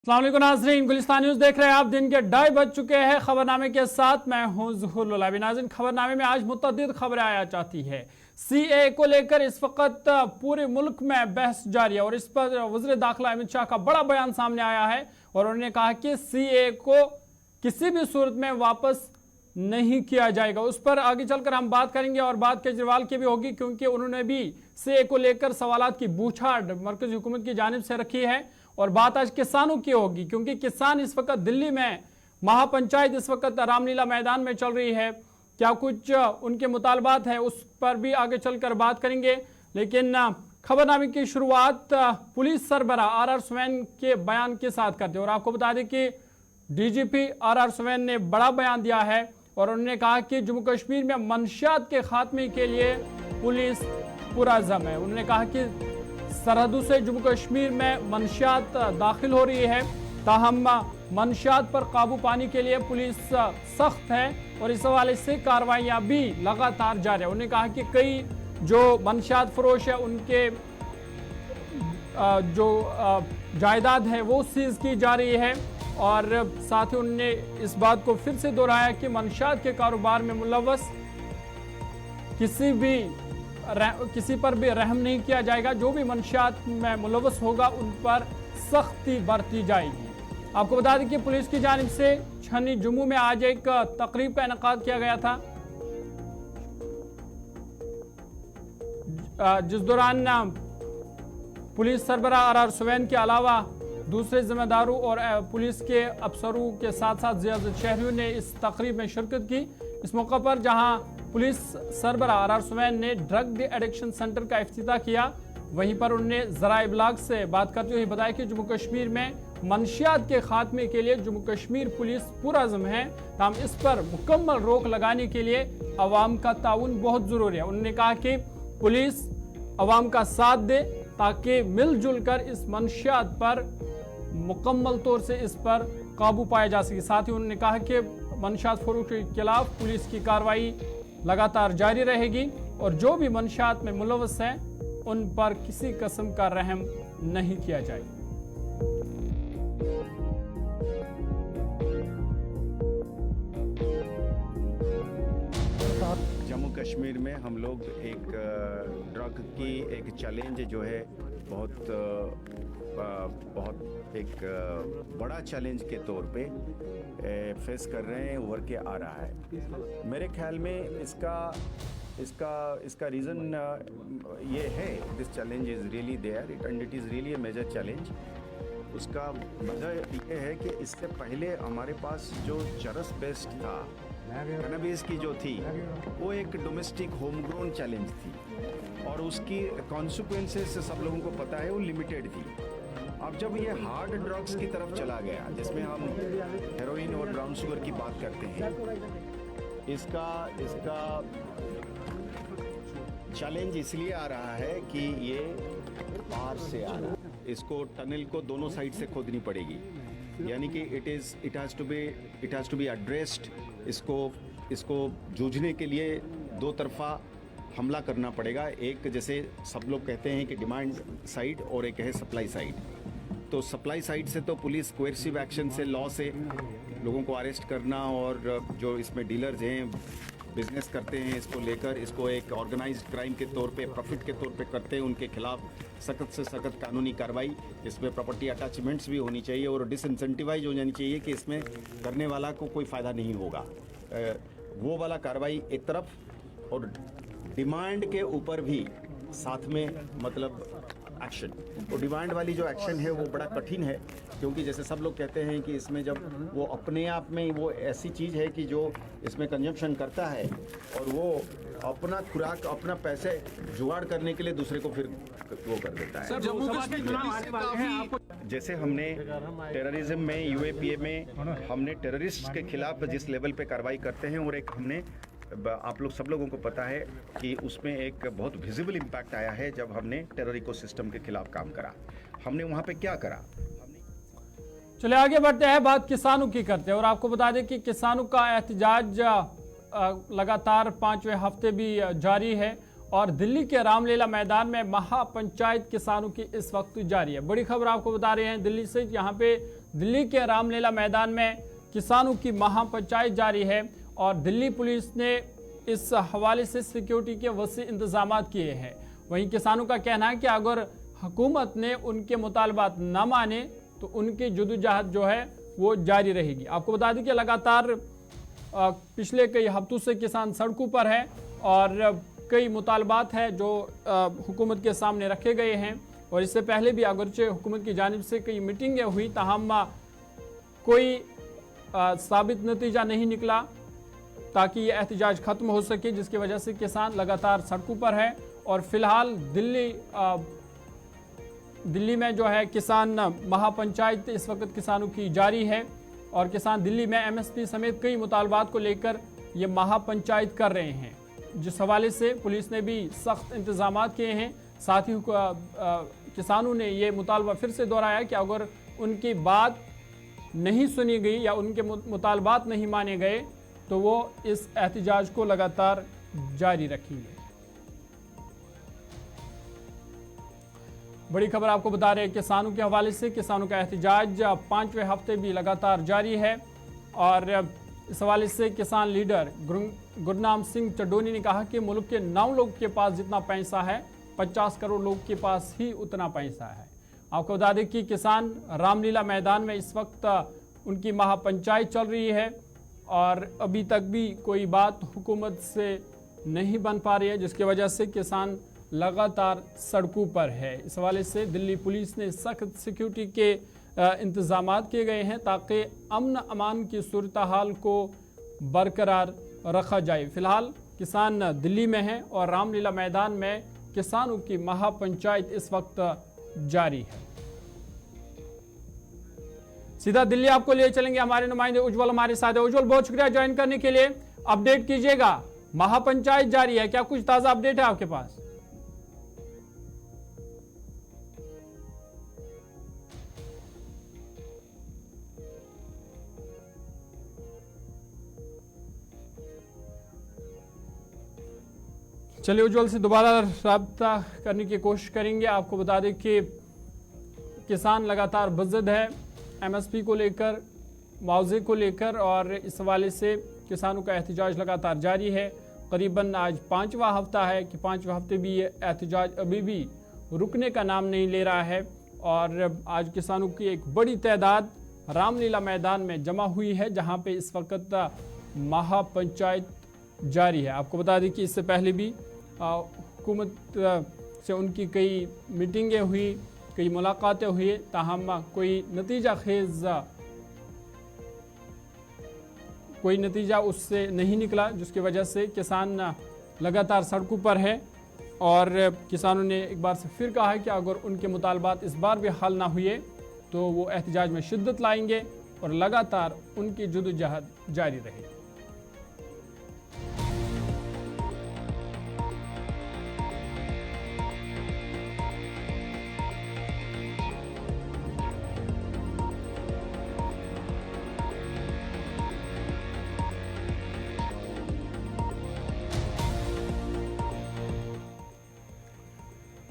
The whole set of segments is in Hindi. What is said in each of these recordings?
अस्सलाम वालेकुम नाज़रीन, गुलिस्तान न्यूज़ देख रहे हैं आप। दिन के 2:30 बज चुके हैं। खबरनामे के साथ मैं हूं ज़ुहूर लुलाबी। नाज़रीन, खबरनामे में आज मुतअद्दिद खबरें आया चाहती है। सीए को लेकर इस वक्त पूरे मुल्क में बहस जारी है और इस पर वज़ीर दाखिला अमित शाह का बड़ा बयान सामने आया है और उन्होंने कहा कि सीए को किसी भी सूरत में वापस नहीं किया जाएगा। उस पर आगे चलकर हम बात करेंगे और बात केजरीवाल की भी होगी, क्योंकि उन्होंने भी सीए को लेकर सवालात की बूछाड़ मरकज़ी हुकूमत की जानिब से रखी है। और बात आज किसानों की होगी, क्योंकि किसान इस वक्त दिल्ली में महापंचायत इस वक्त रामलीला मैदान में चल रही है। क्या कुछ उनके मुतालबात हैं, उस पर भी आगे चलकर बात करेंगे। लेकिन खबरनामे की शुरुआत पुलिस सरबराह आर सुवैन के बयान के साथ करते हैं और आपको बता दें कि डीजीपी आर सुवैन ने बड़ा बयान दिया है और उन्होंने कहा कि जम्मू कश्मीर में मंशियात के खात्मे के लिए पुलिस पुरअज़्म है। उन्होंने कहा कि सरहदों से जम्मू कश्मीर में मंशियात दाखिल हो रही है, ताहम मंशियात पर काबू पाने के लिए पुलिस सख्त है और इस हवाले से कार्रवाइयाँ भी लगातार जारी है। उन्होंने कहा कि कई जो मंशियात फरोश है उनके जो जायदाद है वो सीज की जा रही है और साथ ही उन्होंने इस बात को फिर से दोहराया कि मंशियात के कारोबार में मुलव्वस किसी पर भी रहम नहीं किया जाएगा। जो भी मंशियात में मुलव्वस होगा उन पर सख्ती बरती जाएगी। आपको बता दें कि पुलिस की जानिब से छन्नी जम्मू में आज एक तकरीब का इनेकाद किया गया था, जिस दौरान पुलिस सरबराह आर सुवैन के अलावा दूसरे जिम्मेदारों और पुलिस के अफसरों के साथ साथ ज़ियादत शहरियों ने इस तकरीब में शिरकत की। इस मौका पर जहां पुलिस सरबराह आर सुवैन ने ड्रग एडिक्शन सेंटर का इफ्तिताह किया, वहीं पर उन्होंने ज़राए इब्लाग से बात करते हुए बताया कि जम्मू कश्मीर में मंशियात के खात्मे के लिए जम्मू कश्मीर पुलिस पुरअज़्म है, ताहम इस पर मुकम्मल रोक लगाने के लिए अवाम का ताउन बहुत ज़रूरी है। उन्होंने कहा कि पुलिस अवाम का साथ दे ताकि मिलजुल कर इस मंशियात पर मुकम्मल तौर से इस पर काबू पाया जा सके। साथ ही उन्होंने कहा कि मंशियात फरोख्त के खिलाफ पुलिस की कार्रवाई लगातार जारी रहेगी और जो भी मंशियात में मुलव्वस हैं उन पर किसी किस्म का रहम नहीं किया जाएगा। जम्मू कश्मीर में हम लोग एक ड्रग की एक चैलेंज जो है बहुत एक बड़ा चैलेंज के तौर पे फेस कर रहे हैं, उभर के आ रहा है। मेरे ख्याल में इसका रीज़न ये है, this challenge is really there and it is really a major challenge. उसका वजह ये है कि इससे पहले हमारे पास जो चरस बेस्ड था, कैनबिस की जो थी, वो एक डोमेस्टिक होम ग्रोन चैलेंज थी और उसकी कॉन्सिक्वेंसेस सब लोगों को पता है, वो लिमिटेड थी। अब जब ये हार्ड ड्रग्स की तरफ चला गया, जिसमें हम हेरोइन और ब्राउन शुगर की बात करते हैं, इसका चैलेंज इसलिए आ रहा है कि ये बाहर से आ रहा है। इसको टनल को दोनों साइड से खोदनी पड़ेगी, यानी कि it has to be addressed. इसको जूझने के लिए दो तरफा हमला करना पड़ेगा। एक, जैसे सब लोग कहते हैं कि डिमांड साइड और एक है सप्लाई साइड। तो सप्लाई साइड से तो पुलिस कोएर्सिव एक्शन से, लॉ से लोगों को अरेस्ट करना और जो इसमें डीलर्स हैं, बिजनेस करते हैं, इसको लेकर इसको एक ऑर्गेनाइज्ड क्राइम के तौर पे, प्रॉफिट के तौर पे करते हैं, उनके खिलाफ सख्त से सख्त कानूनी कार्रवाई, इसमें प्रॉपर्टी अटैचमेंट्स भी होनी चाहिए और डिसइंसेंटिवाइज हो जानी चाहिए कि इसमें करने वाला को कोई फ़ायदा नहीं होगा। वो वाला कार्रवाई एक तरफ और डिमांड के ऊपर भी साथ में, मतलब एक्शन। तो डिमांड वाली जो एक्शन है वो बड़ा कठिन है, क्योंकि जैसे सब लोग कहते हैं कि इसमें जब वो अपने आप में वो ऐसी चीज़ है कि जो इसमें कंजम्पशन करता है और वो अपना खुराक, अपना पैसे जुगाड़ करने के लिए दूसरे को फिर वो कर देता है। जैसे हमने टेररिज्म में, यूएपीए में हमने टेररिस्ट के खिलाफ जिस लेवल पे कार्रवाई करते हैं, और एक हमने, आप लोग सब लोगों को पता है कि उसमें एक बहुत विजिबल इम्पैक्ट आया है जब हमने टेरर इकोसिस्टम के खिलाफ काम करा। हमने वहाँ पे क्या करा? चलिए आगे बढ़ते हैं, बात किसानों की करते हैं और आपको बता दें कि किसानों का एहतजाज लगातार 5वें हफ्ते भी जारी है और दिल्ली के रामलीला मैदान में महापंचायत किसानों की इस वक्त जारी है। बड़ी खबर आपको बता रहे हैं दिल्ली से, यहाँ पे दिल्ली के रामलीला मैदान में किसानों की महापंचायत जारी है और दिल्ली पुलिस ने इस हवाले से सिक्योरिटी के वसी इंतजाम किए हैं। वहीं किसानों का कहना है कि अगर हुकूमत ने उनके मुतालबात न माने तो उनकी जदोजहद जो है वो जारी रहेगी। आपको बता दें कि लगातार पिछले कई हफ्तों से किसान सड़कों पर है और कई मुतालबात है जो हुकूमत के सामने रखे गए हैं। और इससे पहले भी अगरचे हुकूमत की जानिब से कई मीटिंगें हुई, ताहम कोई साबित नतीजा नहीं निकला ताकि ये एहतजाज खत्म हो सके, जिसकी वजह से किसान लगातार सड़कों पर है। और फिलहाल दिल्ली में जो है किसान महापंचायत इस वक्त किसानों की जारी है और किसान दिल्ली में एमएसपी समेत कई मुतालबात को लेकर ये महापंचायत कर रहे हैं, जिस हवाले से पुलिस ने भी सख्त इंतजाम किए हैं। साथ ही किसानों ने ये मुतालबा फिर से दोहराया कि अगर उनकी बात नहीं सुनी गई या उनके मुतालबात नहीं माने गए तो वो इस एहतजाज को लगातार जारी रखेंगे। बड़ी खबर आपको बता रहे हैं किसानों के हवाले से, किसानों का एहतजाज 5वें हफ्ते भी लगातार जारी है। और इस हवाले से किसान लीडर गुरनाम सिंह चड्डोनी ने कहा कि मुल्क के 9 लोग के पास जितना पैसा है 50 करोड़ लोग के पास ही उतना पैसा है। आपको बता दें कि किसान रामलीला मैदान में इस वक्त उनकी महापंचायत चल रही है और अभी तक भी कोई बात हुकूमत से नहीं बन पा रही है, जिसकी वजह से किसान लगातार सड़कों पर है। इस हवाले से दिल्ली पुलिस ने सख्त सिक्योरिटी के इंतजाम किए गए हैं ताकि अमन अमान की सूरत हाल को बरकरार रखा जाए। फिलहाल किसान दिल्ली में हैं और रामलीला मैदान में किसानों की महापंचायत इस वक्त जारी है। सीधा दिल्ली आपको ले चलेंगे, हमारे नुमाइंदे उज्जवल हमारे साथ है। उज्जवल, बहुत शुक्रिया ज्वाइन करने के लिए। अपडेट कीजिएगा, महापंचायत जारी है, क्या कुछ ताजा अपडेट है आपके पास? चलिए उज्जवल से दोबारा रब्ता करने की कोशिश करेंगे। आपको बता दें कि किसान लगातार बज़द है एमएसपी को लेकर, मुआवजे को लेकर, और इस हवाले से किसानों का एहतजाज लगातार जारी है। करीबन आज 5वां हफ्ता है कि 5वें हफ्ते भी ये एहतजाज अभी भी रुकने का नाम नहीं ले रहा है। और आज किसानों की एक बड़ी तादाद रामलीला मैदान में जमा हुई है, जहां पे इस वक्त महापंचायत जारी है। आपको बता दें कि इससे पहले भी हुकूमत से उनकी कई मीटिंगें हुई, कई मुलाकातें हुई, ताहम कोई नतीजा उससे नहीं निकला, जिसकी वजह से किसान लगातार सड़कों पर है। और किसानों ने एक बार से फिर कहा है कि अगर उनके मुतालबात इस बार भी हल ना हुए तो वो एहतजाज में शिद्दत लाएंगे और लगातार उनकी जदोजहद जारी रहेगी।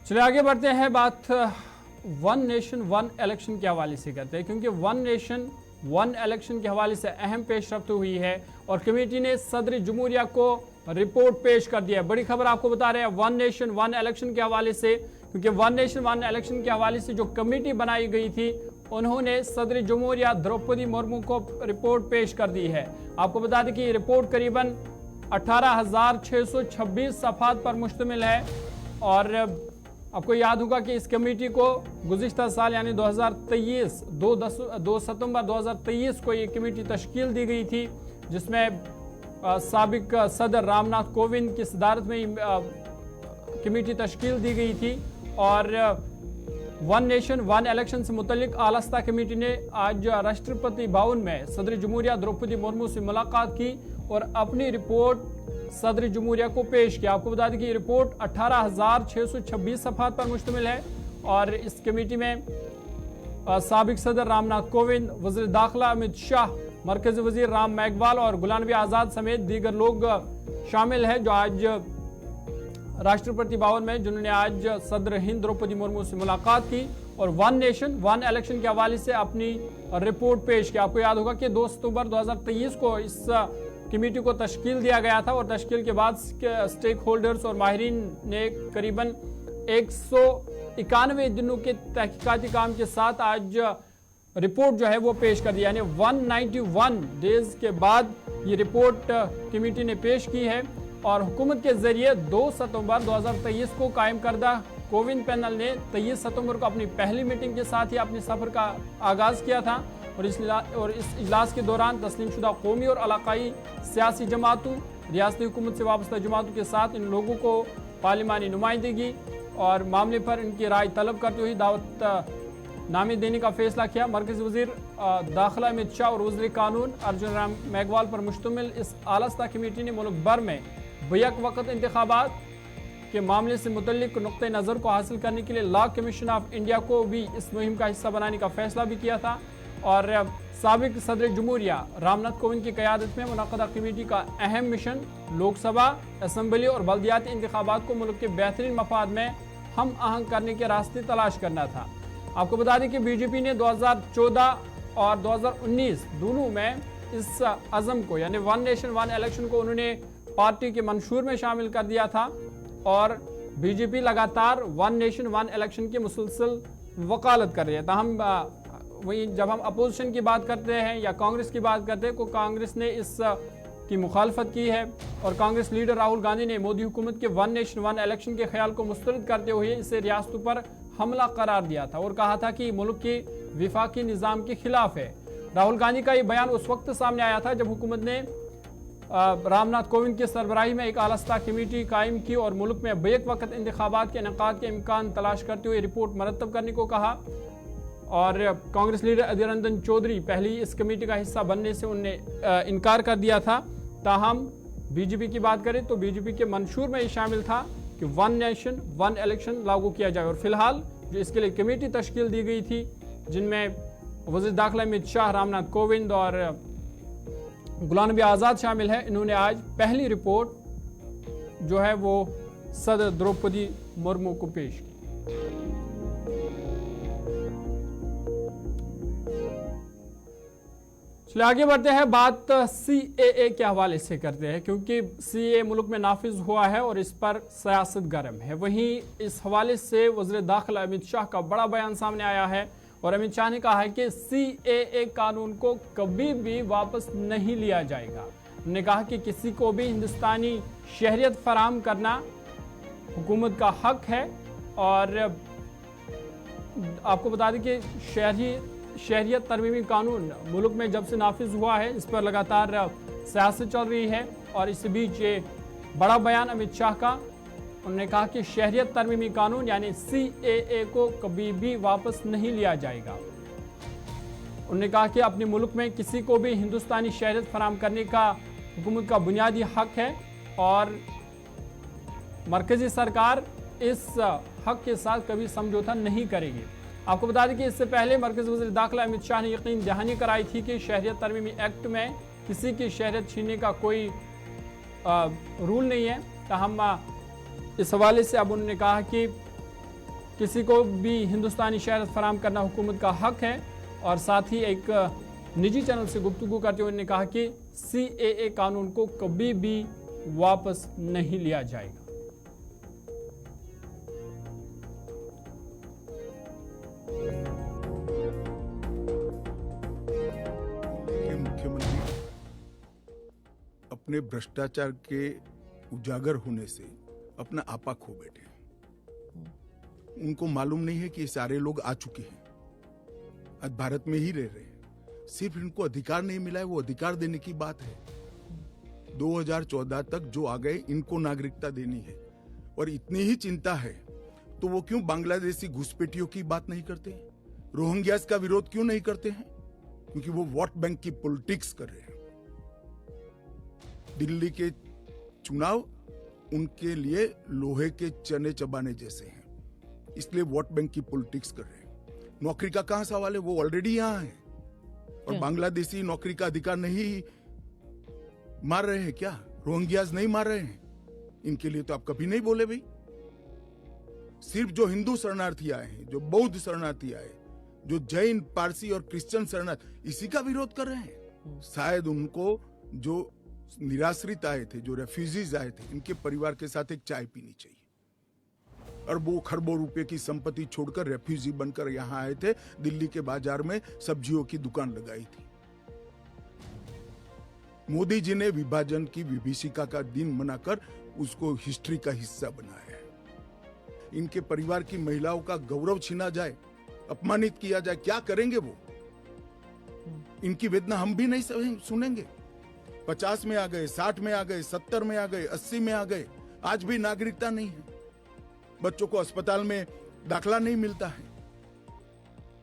चलिए आगे बढ़ते हैं, बात वन नेशन वन इलेक्शन के हवाले से करते हैं, क्योंकि वन नेशन वन इलेक्शन के हवाले से अहम पेशरफ्त हुई है और कमेटी ने सदर जमहूरिया को रिपोर्ट पेश कर दिया है। बड़ी खबर आपको बता रहे हैं वन नेशन वन इलेक्शन के हवाले से, क्योंकि वन नेशन वन इलेक्शन के हवाले से जो कमेटी बनाई गई थी उन्होंने सदर जमहूरिया द्रौपदी मुर्मू को रिपोर्ट पेश कर दी है। आपको बता दें कि ये रिपोर्ट करीबन 18,626 सफ़हात पर मुश्तमिल है। और आपको याद होगा कि इस कमेटी को गुज़िश्ता साल यानी 2023 2 सितंबर 2023 को ये कमेटी तश्कील दी गई थी, जिसमें साबिक सदर रामनाथ कोविंद की सदारत में कमेटी तश्कील दी गई थी। और वन नेशन वन इलेक्शन से मुतल्लिक आलस्ता कमेटी ने आज राष्ट्रपति भवन में सदर जमहूरिया द्रौपदी मुर्मू से मुलाकात की और अपनी रिपोर्ट सदर जमहूरिया को पेश किया। आपको बता दें कि रिपोर्ट 18,626 सफ़हात पर मुश्तमिल है और इस कमेटी में साबिक सदर रामनाथ कोविंद, वज़ीर दाखिला अमित शाह, मरकज़ी वज़ीर राम मेघवाल और गुलाम नबी आज़ाद समेत दीगर लोग शामिल हैं, जो आज राष्ट्रपति भवन में, जिन्होंने आज सदर हिंद द्रौपदी मुर्मू से मुलाकात की और वन नेशन वन इलेक्शन के हवाले से अपनी रिपोर्ट पेश की। आपको याद होगा कि 2 सितंबर 2023 को इस कमेटी को तश्कील दिया गया था और तश्कील के बाद स्टेक होल्डर्स और माहिरीन ने करीबन 191 दिनों के तहकीकाती काम के साथ आज रिपोर्ट जो है वो पेश कर दी, यानी 191 डेज के बाद ये रिपोर्ट कमेटी ने पेश की है। और हुकूमत के जरिए 2 सितंबर 2023 को कायम करदा कोविन पैनल ने 23 सितंबर को अपनी पहली मीटिंग के साथ ही अपने सफर का आगाज किया था और इस इजलास के दौरान तस्लीम शुदा कौमी और इलाकाई सियासी जमातों, रियासती हुकूमत से वाबस्ता जमातों के साथ इन लोगों को पार्लिमानी नुमाइंदगी और मामले पर इनकी राय तलब करते हुए दावत नामे देने का फैसला किया। मरकजी वजीर दाखिला अमित शाह और वज़ीर कानून अर्जुन राम मेघवाल पर मुश्तमिल इस आलस्ता कमेटी ने मुल्क भर में बैक वक्त इंतखाबात के मामले से मुतल्लिक नुक्ते नज़र को हासिल करने के लिए लॉ कमीशन ऑफ इंडिया को भी इस मुहिम का हिस्सा बनाने का फैसला भी किया था। और साबिक सदर जमहूरिया रामनाथ कोविंद की क़यादत में मुनक़दा कमेटी का अहम मिशन लोकसभा, असम्बली और बल्दियाती इंतखाबात को मुल्क के बेहतरीन मफाद में हम आहंग करने के रास्ते तलाश करना था। आपको बता दें कि बीजेपी ने 2014 और 2019 दोनों में इस अज़म को, यानी वन नेशन वन इलेक्शन को उन्होंने पार्टी के मंशूर में शामिल कर दिया था और बीजेपी लगातार वन नेशन वन इलेक्शन की मुसलसल वकालत कर रही है। हम वही जब हम अपोजिशन की बात करते हैं या कांग्रेस की बात करते हैं तो कांग्रेस ने इस की मुखालफत की है और कांग्रेस लीडर राहुल गांधी ने मोदी हुकूमत के वन नेशन वन इलेक्शन के ख्याल को मुस्तरद करते हुए इसे रियासतों पर हमला करार दिया था और कहा था कि मुल्क के विफाकी निज़ाम के खिलाफ है। राहुल गांधी का ये बयान उस वक्त सामने आया था जब हुकूमत ने रामनाथ कोविंद की सरबराही में एक आलस्ता कमेटी कायम की और मुल्क में बैक वक्त इंतखाबात के इनेकाद के इम्कान तलाश करते हुए रिपोर्ट मरतब करने को कहा। और कांग्रेस लीडर अधीर रंजन चौधरी पहले इस कमेटी का हिस्सा बनने से उनने इनकार कर दिया था। ताहम बीजेपी की बात करें तो बीजेपी के मंशूर में ये शामिल था कि वन नेशन वन इलेक्शन लागू किया जाए और फिलहाल जो इसके लिए कमेटी तश्कील दी गई थी जिनमें वज़ीर दाखिला अमित शाह, रामनाथ कोविंद और गुलाम नबी आज़ाद शामिल है, इन्होंने आज पहली रिपोर्ट जो है वो सदर द्रौपदी मुर्मू को पेश की। चलिए आगे बढ़ते हैं, बात CAA के हवाले से करते हैं क्योंकि CAA मुल्क में नाफिज हुआ है और इस पर सियासत गर्म है। वहीं इस हवाले से वज़ीर दाखिला अमित शाह का बड़ा बयान सामने आया है और अमित शाह ने कहा है कि CAA कानून को कभी भी वापस नहीं लिया जाएगा। उन्होंने कहा कि किसी को भी हिंदुस्तानी शहरियत फराहम करना हुकूमत का हक है और आपको बता दें कि शहरियत तरमीमी कानून मुल्क में जब से नाफिज हुआ है इस पर लगातार सियासत चल रही है और इस बीच ये बड़ा बयान अमित शाह का, उन्होंने कहा कि शहरियत तरमीमी कानून यानी CAA को कभी भी वापस नहीं लिया जाएगा। उन्होंने कहा कि अपने मुल्क में किसी को भी हिंदुस्तानी शहरियत फराहम करने का हुकूमत का बुनियादी हक है और मरकजी सरकार इस हक के साथ कभी समझौता नहीं करेगी। आपको बता दें कि इससे पहले मरकज़ी वज़ीर दाखिला अमित शाह ने यकीन दहानी कराई थी कि शहरियत तरमीमी एक्ट में किसी की शहरियत छीनने का कोई रूल नहीं है। ताहम इस हवाले से अब उन्होंने कहा कि किसी को भी हिंदुस्तानी शहरियत फराहम करना हुकूमत का हक है और साथ ही एक निजी चैनल से गुफ्तगू करते हुए उन्होंने कहा कि CAA कानून को कभी भी वापस नहीं लिया जाएगा। मुख्यमंत्री अपने भ्रष्टाचार के उजागर होने से अपना आपा खो बैठे। उनको मालूम नहीं है कि ये सारे लोग आ चुके हैं, आज भारत में ही रह रहे हैं, सिर्फ इनको अधिकार नहीं मिला है, वो अधिकार देने की बात है। 2014 तक जो आ गए इनको नागरिकता देनी है और इतनी ही चिंता है तो वो क्यों बांग्लादेशी घुसपैठियों की बात नहीं करते, रोहिंग्यास का विरोध क्यों नहीं करते हैं? क्योंकि वो वोट बैंक की पॉलिटिक्स कर रहे हैं। दिल्ली के चुनाव उनके लिए लोहे के चने चबाने जैसे हैं, इसलिए वोट बैंक की पॉलिटिक्स कर रहे हैं। नौकरी का कहां सवाल है, वो ऑलरेडी यहां है और बांग्लादेशी नौकरी का अधिकार नहीं मार रहे हैं क्या? रोहिंग्यास नहीं मार रहे हैं? इनके लिए तो आप कभी नहीं बोले भाई। सिर्फ जो हिंदू शरणार्थी आए हैं, जो बौद्ध शरणार्थी आए, जो जैन, पारसी और क्रिश्चियन शरणार्थी, इसी का विरोध कर रहे हैं। शायद उनको जो निराश्रित आए थे, जो रेफ्यूजीज आए थे, इनके परिवार के साथ एक चाय पीनी चाहिए। अरबों खरबों रुपए की संपत्ति छोड़कर रेफ्यूजी बनकर यहां आए थे, दिल्ली के बाजार में सब्जियों की दुकान लगाई थी। मोदी जी ने विभाजन की विभीषिका का दिन मनाकर उसको हिस्ट्री का हिस्सा बनाया है। इनके परिवार की महिलाओं का गौरव छीना जाए, अपमानित किया जाए, क्या करेंगे वो? इनकी वेदना हम भी नहीं सुनेंगे। 50 में आ गए, 60 में आ गए, 70 में आ गए, 80 में आ गए, आज भी नागरिकता नहीं है। बच्चों को अस्पताल में दाखला नहीं मिलता है,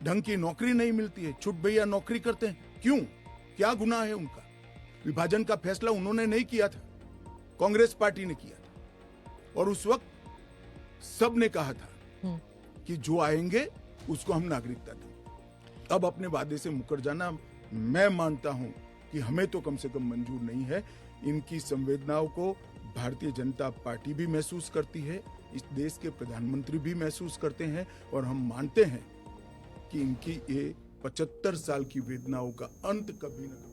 ढंग की नौकरी नहीं मिलती है, छुट भैया नौकरी करते हैं। क्यों? क्या गुनाह है उनका? विभाजन का फैसला उन्होंने नहीं किया था, कांग्रेस पार्टी ने किया था। और उस वक्त सब ने कहा था कि जो आएंगे उसको हम नागरिकता देंगे। अब अपने वादे से मुकर जाना, मैं मानता हूं कि हमें तो कम से कम मंजूर नहीं है। इनकी संवेदनाओं को भारतीय जनता पार्टी भी महसूस करती है, इस देश के प्रधानमंत्री भी महसूस करते हैं, और हम मानते हैं कि इनकी ये 75 साल की वेदनाओं का अंत कभी न कभी।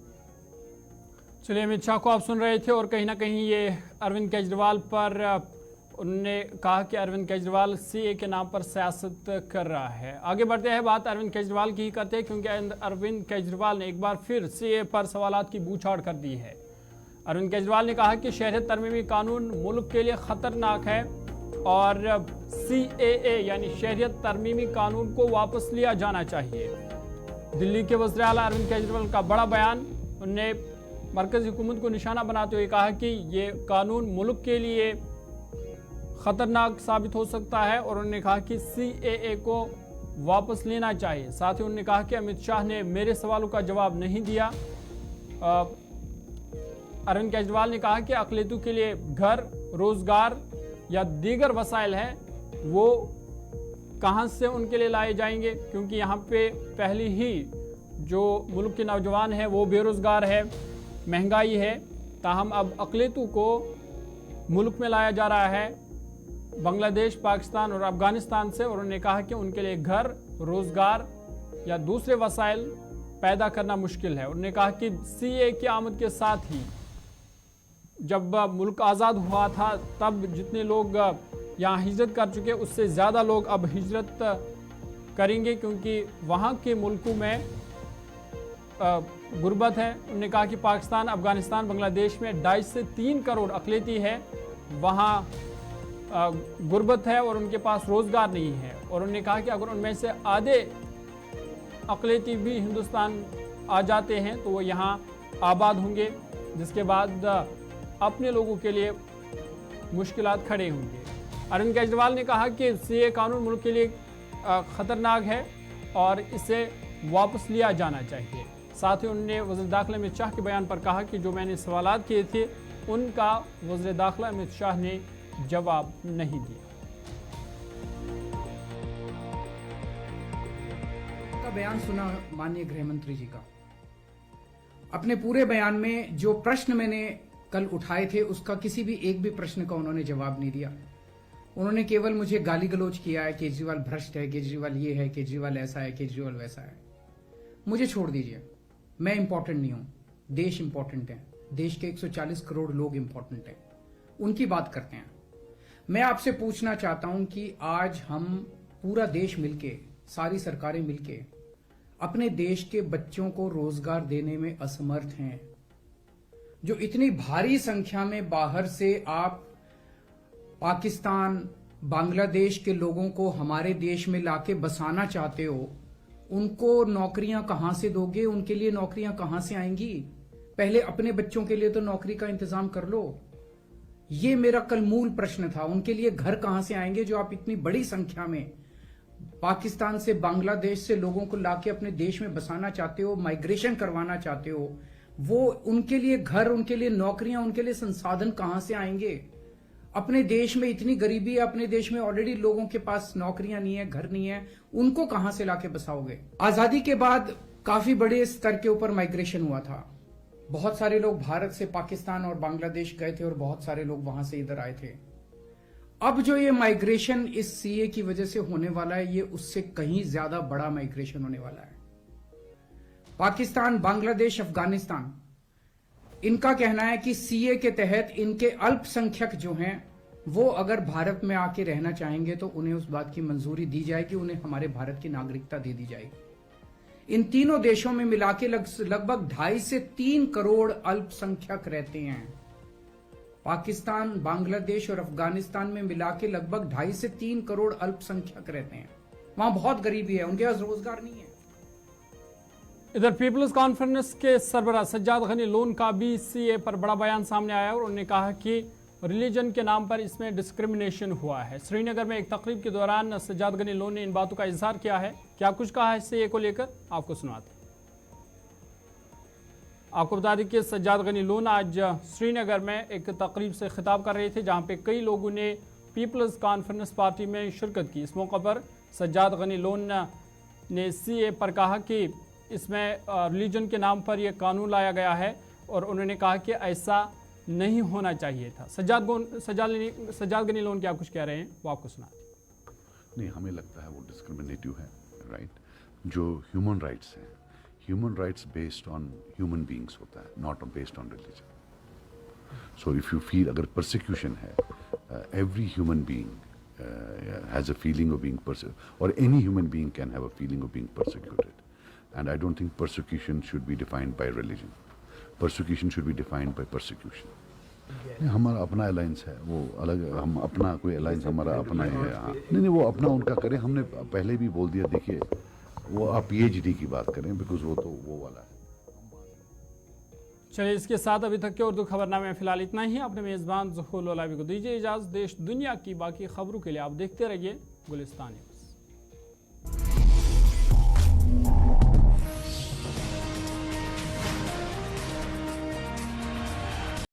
चलिए, अमित शाह को आप सुन रहे थे और कहीं ना कहीं ये अरविंद केजरीवाल पर उन्होंने कहा कि अरविंद केजरीवाल सीए के नाम पर सियासत कर रहा है। आगे बढ़ते हैं, बात अरविंद केजरीवाल की ही करते हैं, क्योंकि अरविंद केजरीवाल ने एक बार फिर सीए पर सवालात की बूछाड़ कर दी है। अरविंद केजरीवाल ने कहा कि शहरियत तरमीमी कानून मुल्क के लिए खतरनाक है और सीएए यानी शहरियत तरमीमी कानून को वापस लिया जाना चाहिए। दिल्ली के वज़ीर आला अरविंद केजरीवाल का बड़ा बयान, उन्होंने मरकज़ी हुकूमत को निशाना बनाते हुए कहा कि ये कानून मुल्क के लिए खतरनाक साबित हो सकता है, और उन्होंने कहा कि सीएए को वापस लेना चाहिए। साथ ही उन्होंने कहा कि अमित शाह ने मेरे सवालों का जवाब नहीं दिया। अरविंद केजरीवाल ने कहा कि अक़लियतों के लिए घर, रोजगार या दीगर वसाइल हैं, वो कहां से उनके लिए लाए जाएंगे, क्योंकि यहाँ पे पहले ही जो मुल्क के नौजवान हैं वो बेरोजगार है, महंगाई है। ताहम अब अक़लियतों को मुल्क में लाया जा रहा है बांग्लादेश, पाकिस्तान और अफगानिस्तान से, और उन्होंने कहा कि उनके लिए घर, रोजगार या दूसरे वसाइल पैदा करना मुश्किल है। उन्होंने कहा कि सीए की आमद के साथ ही जब मुल्क आज़ाद हुआ था तब जितने लोग यहाँ हिजरत कर चुके उससे ज़्यादा लोग अब हिजरत करेंगे, क्योंकि वहाँ के मुल्कों में गुर्बत है। उन्होंने कहा कि पाकिस्तान, अफगानिस्तान, बांग्लादेश में 2.5 से 3 करोड़ अक़लियती है, वहाँ गुर्बत है और उनके पास रोज़गार नहीं है। और उन्होंने कहा कि अगर उनमें से आधे अक़लियती भी हिंदुस्तान आ जाते हैं तो वो यहाँ आबाद होंगे, जिसके बाद अपने लोगों के लिए मुश्किलात खड़े होंगे। अरविंद केजरीवाल ने कहा कि सीए कानून मुल्क के लिए ख़तरनाक है और इसे वापस लिया जाना चाहिए। साथ ही उन्होंने वज़ीर दाखिला अमित शाह के बयान पर कहा कि जो मैंने सवालात किए थे उनका वज़ीर दाखिला अमित शाह ने जवाब नहीं दिया। का बयान सुना माननीय गृह मंत्री जी का। अपने पूरे बयान में जो प्रश्न मैंने कल उठाए थे उसका किसी भी एक भी प्रश्न का उन्होंने जवाब नहीं दिया। उन्होंने केवल मुझे गाली गलौज किया है, केजरीवाल भ्रष्ट है, केजरीवाल ये है, केजरीवाल ऐसा है, केजरीवाल वैसा है। मुझे छोड़ दीजिए, मैं इंपॉर्टेंट नहीं हूं, देश इंपॉर्टेंट है, देश के 140 करोड़ लोग इंपॉर्टेंट हैं, उनकी बात करते हैं। मैं आपसे पूछना चाहता हूं कि आज हम पूरा देश मिलके, सारी सरकारें मिलके अपने देश के बच्चों को रोजगार देने में असमर्थ हैं। जो इतनी भारी संख्या में बाहर से आप पाकिस्तान, बांग्लादेश के लोगों को हमारे देश में लाके बसाना चाहते हो, उनको नौकरियां कहां से दोगे? उनके लिए नौकरियां कहां से आएंगी? पहले अपने बच्चों के लिए तो नौकरी का इंतजाम कर लो। ये मेरा कल मूल प्रश्न था। उनके लिए घर कहां से आएंगे जो आप इतनी बड़ी संख्या में पाकिस्तान से, बांग्लादेश से लोगों को लाके अपने देश में बसाना चाहते हो, माइग्रेशन करवाना चाहते हो? वो उनके लिए घर, उनके लिए नौकरियां, उनके लिए संसाधन कहां से आएंगे? अपने देश में इतनी गरीबी है, अपने देश में ऑलरेडी लोगों के पास नौकरियां नहीं है, घर नहीं है, उनको कहां से लाके बसाओगे? आजादी के बाद काफी बड़े स्तर के ऊपर माइग्रेशन हुआ था, बहुत सारे लोग भारत से पाकिस्तान और बांग्लादेश गए थे और बहुत सारे लोग वहां से इधर आए थे। अब जो ये माइग्रेशन इस सीए की वजह से होने वाला है, ये उससे कहीं ज्यादा बड़ा माइग्रेशन होने वाला है। पाकिस्तान, बांग्लादेश, अफगानिस्तान, इनका कहना है कि सीए के तहत इनके अल्पसंख्यक जो हैं वो अगर भारत में आके रहना चाहेंगे तो उन्हें उस बात की मंजूरी दी जाएगी, उन्हें हमारे भारत की नागरिकता दे दी जाएगी। इन तीनों देशों में मिला के लगभग 2.5 से 3 करोड़ अल्पसंख्यक रहते हैं। पाकिस्तान, बांग्लादेश और अफगानिस्तान में मिला के लगभग 2.5 से 3 करोड़ अल्पसंख्यक रहते हैं। वहां बहुत गरीबी है, उनके पास रोजगार नहीं है। इधर पीपल्स कॉन्फ्रेंस के सरबराह सज्जाद गनी लोन का भी सीए पर बड़ा बयान सामने आया और उन्होंने कहा कि रिलीजन के नाम पर इसमें डिस्क्रिमिनेशन हुआ है। श्रीनगर में एक तकरीब के दौरान सज्जाद गनी लोन ने इन बातों का इजहार किया है। क्या कुछ कहा है सीए को लेकर, आपको सुनाते हैं। आपको बता दें कि सज्जाद गनी लोन आज श्रीनगर में एक तकरीब से खिताब कर रहे थे, जहां पे कई लोगों ने पीपल्स कॉन्फ्रेंस पार्टी में शिरकत की। इस मौके पर सज्जाद गनी लोन ने सीए पर कहा कि इसमें रिलीजन के नाम पर यह कानून लाया गया है और उन्होंने कहा कि ऐसा नहीं होना चाहिए था। सज्जाद गनी लोन क्या कुछ कह रहे हैं वो आपको सुनाते हैं। नहीं, हमें लगता है वो डिस्क्रिमिनेटिव है, राइट। जो ह्यूमन राइट्स हैं, human rights based on human beings होता है, not based on religion. So if you feel अगर परसिक्यूशन है, every human being has a feeling of being persecuted, और any human being can have a feeling of being persecuted, and I don't think persecution should be defined by religion. Persecution should be defined by persecution. हमारा अपना अलायंस है, वो अलग, हम अपना कोई अलायंस हमारा अपना है। हाँ, नहीं, वो अपना उनका करें। हमने पहले भी बोल दिया, देखिए वो आप PhD की बात करें, बिकॉज वो तो वो वाला है। चलिए, इसके साथ अभी तक के उर्दू खबरनामे में फिलहाल इतना ही। अपने मेजबान ज़ुहूर लोलावी को दीजिए इजाज़त। देश दुनिया की बाकी खबरों के लिए आप देखते रहिए गुलिस्तान न्यूज़।